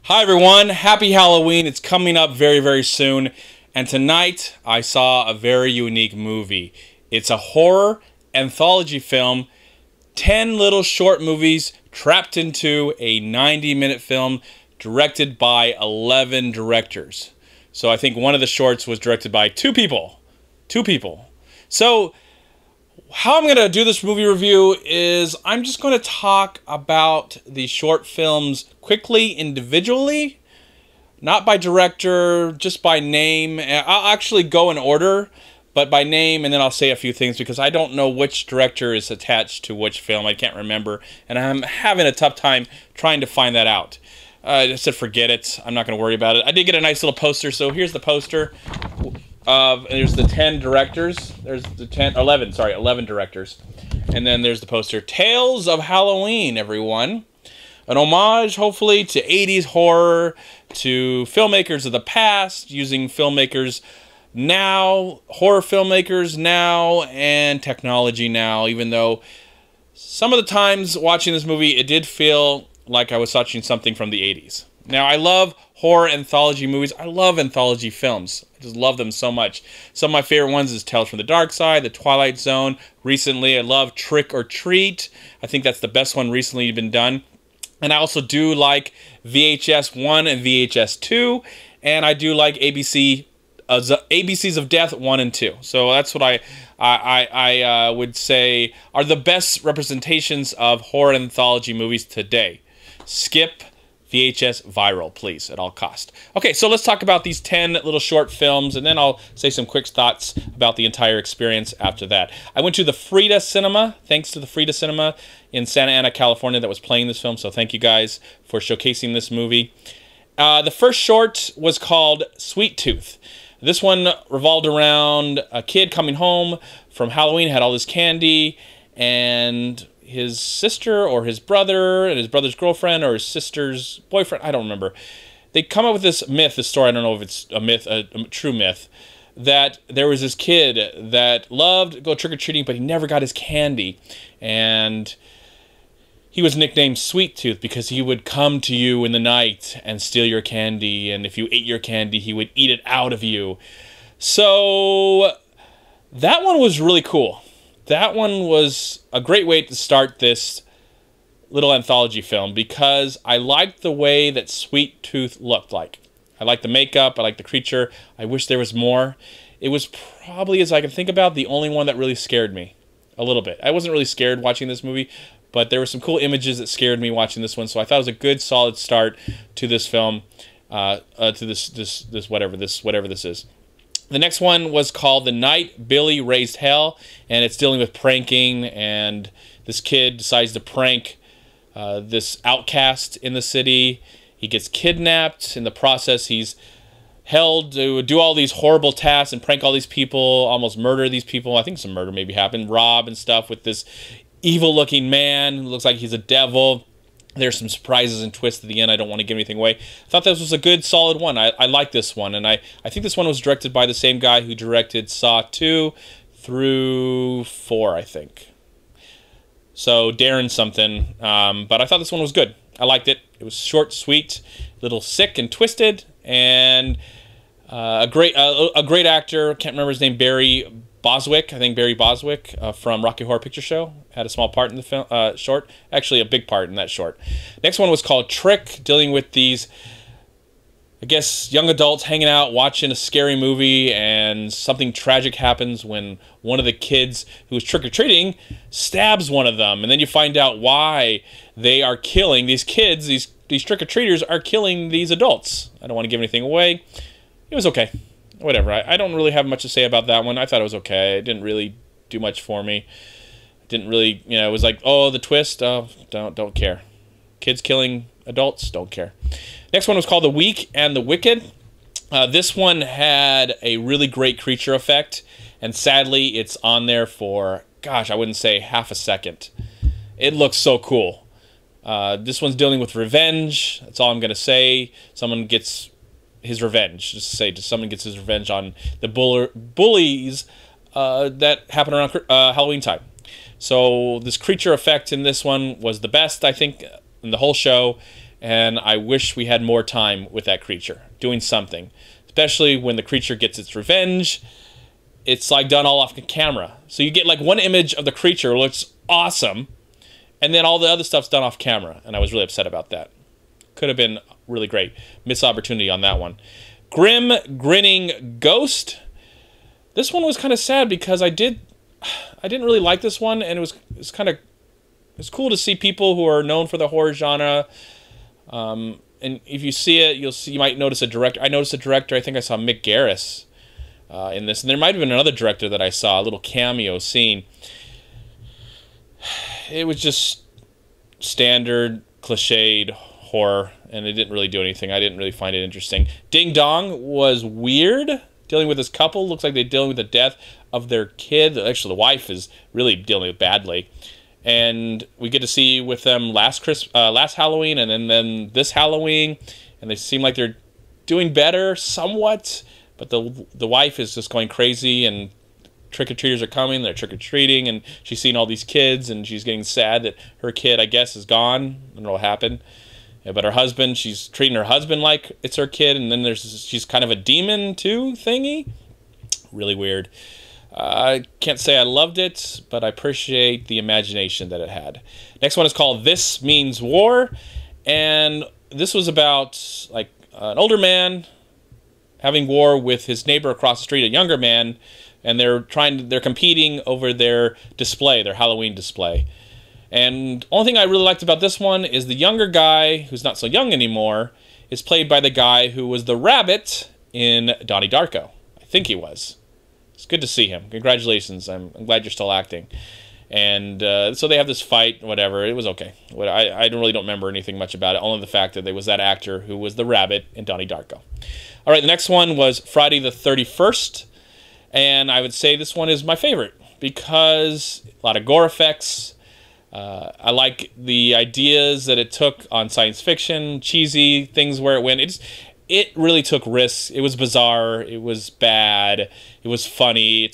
Hi everyone, happy Halloween. It's coming up very, very soon. And tonight I saw a very unique movie. It's a horror anthology film, 10 little short movies trapped into a 90-minute film directed by 11 directors. So I think one of the shorts was directed by two people. So how I'm going to do this movie review is I'm just going to talk about the short films quickly, individually, not by director, just by name. I'll actually go in order, but by name, and then I'll say a few things because I don't know which director is attached to which film. I can't remember, and I'm having a tough time trying to find that out. I just said forget it. I'm not going to worry about it. I did get a nice little poster, so here's the poster. There's the 10 directors. There's the 11 directors. And then there's the poster. Tales of Halloween, everyone. An homage, hopefully, to 80s horror, to filmmakers of the past, using filmmakers now, horror filmmakers now, and technology now, even though some of the times watching this movie, it did feel like I was watching something from the 80s. Now, I love horror anthology movies. I love anthology films. I just love them so much. Some of my favorite ones is Tales from the Dark Side, The Twilight Zone. Recently, I love Trick or Treat. I think that's the best one recently been done. And I also do like VHS 1 and VHS 2. And I do like ABCs of Death 1 and 2. So that's what I would say are the best representations of horror anthology movies today. Skip VHS viral, please, at all cost. Okay, so let's talk about these 10 little short films, and then I'll say some quick thoughts about the entire experience after that. I went to the Frida Cinema, thanks to the Frida Cinema in Santa Ana, California, that was playing this film, so thank you guys for showcasing this movie. The first short was called Sweet Tooth. This one revolved around a kid coming home from Halloween, had all this candy, and his sister or his brother and his brother's girlfriend or his sister's boyfriend, I don't remember. They come up with this myth, this story, I don't know if it's a myth, a true myth, that there was this kid that loved to go trick-or-treating, but he never got his candy. And he was nicknamed Sweet Tooth because he would come to you in the night and steal your candy, and if you ate your candy, he would eat it out of you. So that one was really cool. That one was a great way to start this little anthology film because I liked the way that Sweet Tooth looked like. I liked the makeup. I liked the creature. I wish there was more. It was probably, as I can think about, the only one that really scared me a little bit. I wasn't really scared watching this movie, but there were some cool images that scared me watching this one, so I thought it was a good, solid start to this film, to this whatever this is. The next one was called The Night Billy Raised Hell, and it's dealing with pranking, and this kid decides to prank this outcast in the city. He gets kidnapped. In the process, he's held to do all these horrible tasks and prank all these people, almost murder these people. I think some murder maybe happened, rob and stuff with this evil-looking man who looks like he's a devil. There's some surprises and twists at the end. I don't want to give anything away. I thought this was a good, solid one. I like this one. And I think this one was directed by the same guy who directed Saw 2 through 4, I think. So, Darren something. But I thought this one was good. I liked it. It was short, sweet, a little sick and twisted. And a great actor. Can't remember his name. Barry Boswick. I think Barry Boswick from Rocky Horror Picture Show had a small part in the film, short. Actually, a big part in that short. Next one was called Trick, dealing with these, I guess, young adults hanging out, watching a scary movie, and something tragic happens when one of the kids who was trick-or-treating stabs one of them. And then you find out why they are killing these kids, these trick-or-treaters are killing these adults. I don't want to give anything away. It was okay. Whatever. I don't really have much to say about that one. I thought it was okay. It didn't really do much for me. Didn't really, you know, it was like, oh, the twist, oh, don't care. Kids killing adults, don't care. Next one was called The Weak and the Wicked. This one had a really great creature effect, and sadly, it's on there for, gosh, I wouldn't say half a second. It looks so cool. This one's dealing with revenge. That's all I'm going to say. Someone gets his revenge. Just to say, someone gets his revenge on the bullies that happen around Halloween time. So this creature effect in this one was the best, I think, in the whole show. and I wish we had more time with that creature, doing something. Especially when the creature gets its revenge. It's like done all off the camera. So you get like one image of the creature, looks awesome, and then all the other stuff's done off camera, and I was really upset about that. Could have been really great. Missed opportunity on that one. Grim Grinning Ghost. This one was kind of sad because I didn't really like this one, and it's cool to see people who are known for the horror genre. And if you see it, you might notice a director. I noticed a director. I think I saw Mick Garris in this, and there might have been another director that I saw, a little cameo scene. It was just standard, cliched horror, and it didn't really do anything. I didn't really find it interesting. Ding Dong was weird. Dealing with this couple, looks like they're dealing with the death of their kid. Actually, the wife is really dealing with it badly. And we get to see with them last Halloween and then this Halloween, and they seem like they're doing better somewhat, but the wife is just going crazy, and trick-or-treaters are coming, they're trick-or-treating, and she's seeing all these kids, and she's getting sad that her kid, I guess, is gone. I don't know what happened. Yeah, but her husband, she's treating her husband like it's her kid, and then she's kind of a demon too thingy. Really weird. I can't say I loved it, but I appreciate the imagination that it had. Next one is called This Means War, and this was about like an older man having war with his neighbor across the street, a younger man, and they're competing over their display, their Halloween display. And the only thing I really liked about this one is the younger guy, who's not so young anymore, is played by the guy who was the rabbit in Donnie Darko. I think he was. It's good to see him. Congratulations. I'm glad you're still acting. And so they have this fight, whatever. It was okay. I really don't remember anything much about it, only the fact that there was that actor who was the rabbit in Donnie Darko. All right, the next one was Friday the 31st. And I would say this one is my favorite because a lot of gore effects. I like the ideas that it took on science fiction, cheesy things where it went. It really took risks. It was bizarre. It was bad. It was funny.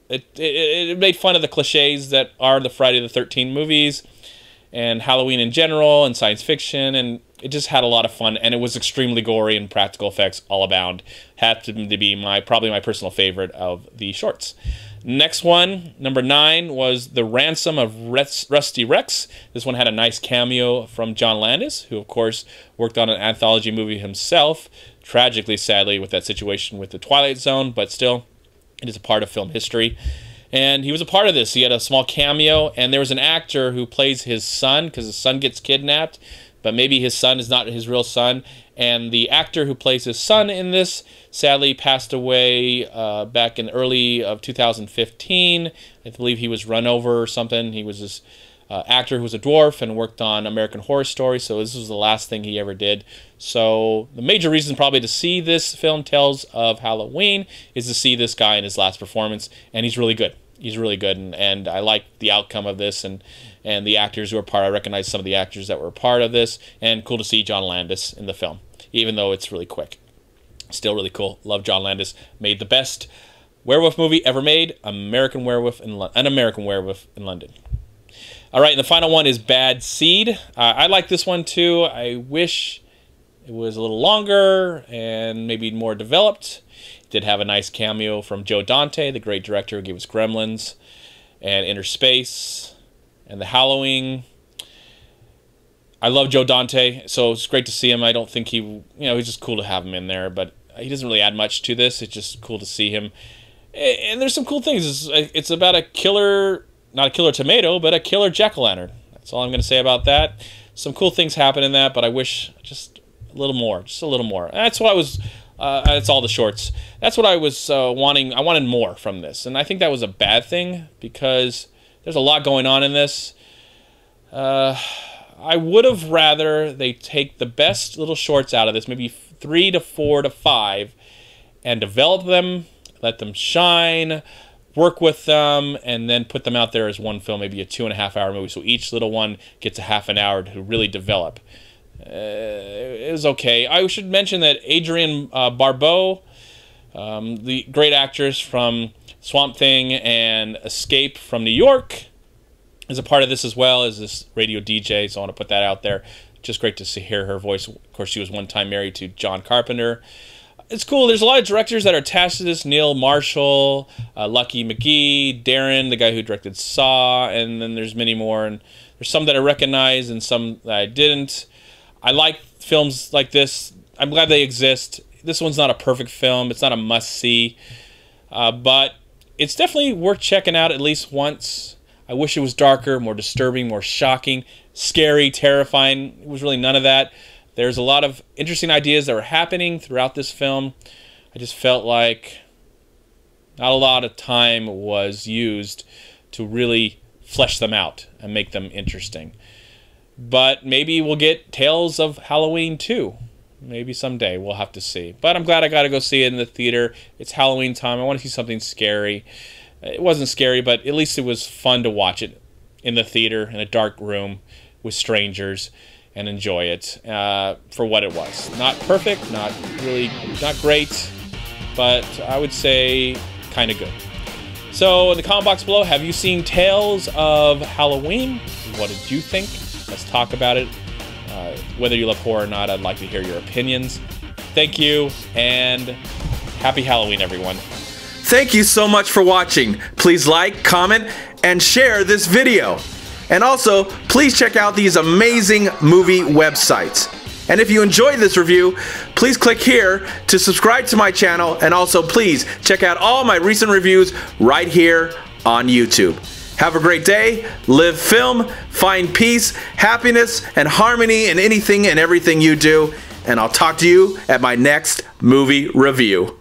It made fun of the cliches that are the Friday the 13th movies and Halloween in general and science fiction, and it just had a lot of fun, and it was extremely gory and practical effects all abound. Happened to be probably my personal favorite of the shorts. Next one, number 9, was The Ransom of Rusty Rex. This one had a nice cameo from John Landis, who, of course, worked on an anthology movie himself, tragically, sadly, with that situation with the Twilight Zone, but still, it is a part of film history. And he was a part of this. He had a small cameo, and there was an actor who plays his son, because his son gets kidnapped, but maybe his son is not his real son. And the actor who plays his son in this sadly passed away back in early of 2015. I believe he was run over or something. He was this actor who was a dwarf and worked on American Horror Story, so this was the last thing he ever did. So the major reason probably to see this film Tales of Halloween is to see this guy in his last performance, and he's really good. He's really good, and I like the outcome of this, and the actors who are part. I recognize some of the actors that were a part of this, and cool to see John Landis in the film, even though it's really quick. Still really cool. Love John Landis. Made the best werewolf movie ever made, An American Werewolf in London. All right, and the final one is Bad Seed. I like this one too. I wish it was a little longer and maybe more developed. It did have a nice cameo from Joe Dante, the great director who gave us Gremlins and Inner Space and The Halloween. I love Joe Dante, so it's great to see him. I don't think he's just cool to have him in there, but he doesn't really add much to this. It's just cool to see him. And there's some cool things. It's about a killer, not a killer tomato, but a killer jack-o'-lantern. That's all I'm going to say about that. Some cool things happen in that, but I wish just a little more. Just a little more. That's what I was... that's all the shorts. That's what I was wanting. I wanted more from this, and I think that was a bad thing because there's a lot going on in this. I would have rather they take the best little shorts out of this, maybe 3 to 4 to 5, and develop them, let them shine, work with them, and then put them out there as one film, maybe a 2.5-hour movie. So each little one gets a half an hour to really develop. It was okay. I should mention that Adrienne Barbeau, the great actress from Swamp Thing and Escape from New York, is a part of this as well as this radio DJ, so I want to put that out there. Just great to hear her voice. Of course, she was one time married to John Carpenter. It's cool. There's a lot of directors that are attached to this. Neil Marshall, Lucky McGee, Darren, the guy who directed Saw, and then there's many more. And there's some that I recognize and some that I didn't. I like films like this. I'm glad they exist. This one's not a perfect film. It's not a must-see. But it's definitely worth checking out at least once. I wish it was darker, more disturbing, more shocking, scary, terrifying. It was really none of that. There's a lot of interesting ideas that were happening throughout this film. I just felt like not a lot of time was used to really flesh them out and make them interesting. But maybe we'll get Tales of Halloween 2. Maybe someday. We'll have to see. But I'm glad I got to go see it in the theater. It's Halloween time. I want to see something scary. It wasn't scary, but at least it was fun to watch it in the theater in a dark room with strangers and enjoy it for what it was. Not perfect, not great, but I would say kind of good. So in the comment box below, have you seen Tales of Halloween? What did you think? Let's talk about it. Whether you love horror or not, I'd like to hear your opinions. Thank you, and happy Halloween, everyone. Thank you so much for watching. Please like, comment, and share this video. And also, please check out these amazing movie websites. And if you enjoyed this review, please click here to subscribe to my channel, and also please check out all my recent reviews right here on YouTube. Have a great day, live film, find peace, happiness, and harmony in anything and everything you do, and I'll talk to you at my next movie review.